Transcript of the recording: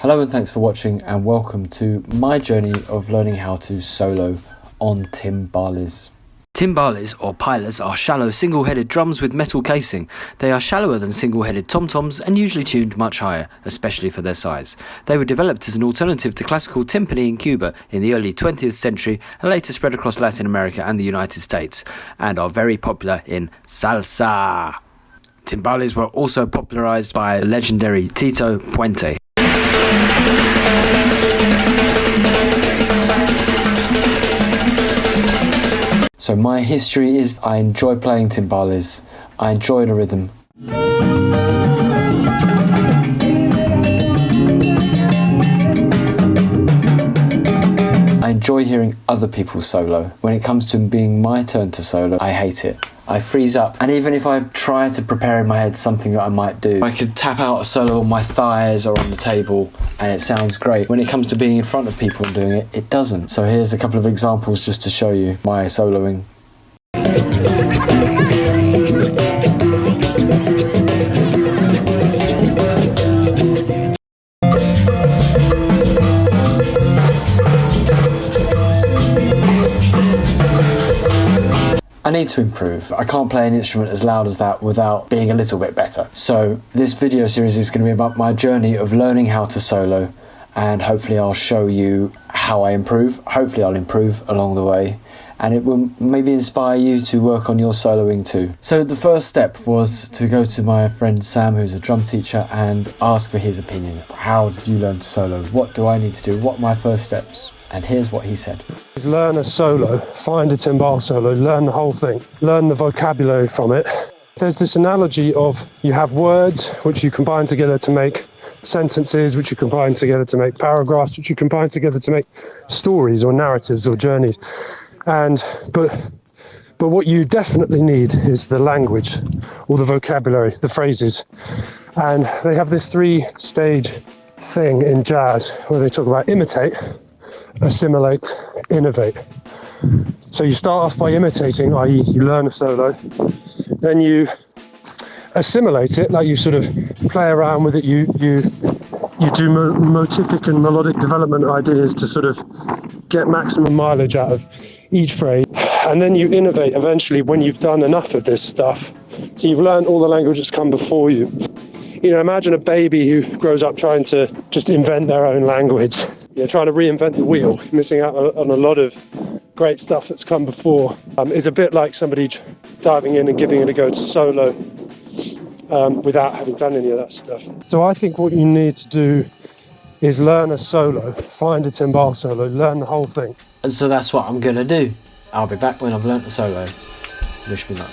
Hello and thanks for watching, and welcome to my journey of learning how to solo on timbales. Timbales, or pilas, are shallow single-headed drums with metal casing. They are shallower than single-headed tom-toms and usually tuned much higher, especially for their size. They were developed as an alternative to classical timpani in Cuba in the early 20th century and later spread across Latin America and the United States, and are very popular in salsa. Timbales were also popularized by legendary Tito Puente. So my history is I enjoy playing timbales, I enjoy the rhythm. I enjoy hearing other people solo. When it comes to being my turn to solo, I hate it. I freeze up, and even if I try to prepare in my head something that I might do, I could tap out a solo on my thighs or on the table and it sounds great. When it comes to being in front of people and doing it, it doesn't. So here's a couple of examples just to show you my soloing. I need to improve. I can't play an instrument as loud as that without being a little bit better. So this video series is going to be about my journey of learning how to solo, and hopefully I'll show you how I improve. Hopefully I'll improve along the way, and it will maybe inspire you to work on your soloing too. So the first step was to go to my friend Sam, who's a drum teacher, and ask for his opinion. How did you learn to solo? What do I need to do? What are my first steps? And here's what he said. Learn a solo, find a timbal solo, learn the whole thing, learn the vocabulary from it. There's this analogy of you have words which you combine together to make sentences, which you combine together to make paragraphs, which you combine together to make stories or narratives or journeys. But what you definitely need is the language or the vocabulary, the phrases. And they have this 3-stage thing in jazz where they talk about imitate, assimilate, innovate. So you start off by imitating, i.e. you learn a solo, then you assimilate it, like you sort of play around with it, you do motific and melodic development ideas to sort of get maximum mileage out of each phrase, and then you innovate eventually when you've done enough of this stuff. So you've learned all the language that's come before you. You know, imagine a baby who grows up trying to just invent their own language, trying to reinvent the wheel, missing out on a lot of great stuff that's come before. Is a bit like somebody diving in and giving it a go to solo without having done any of that stuff. So I think what you need to do is learn a solo, find a timbal solo, learn the whole thing. And so that's what I'm going to do. I'll be back when I've learnt the solo. Wish me luck.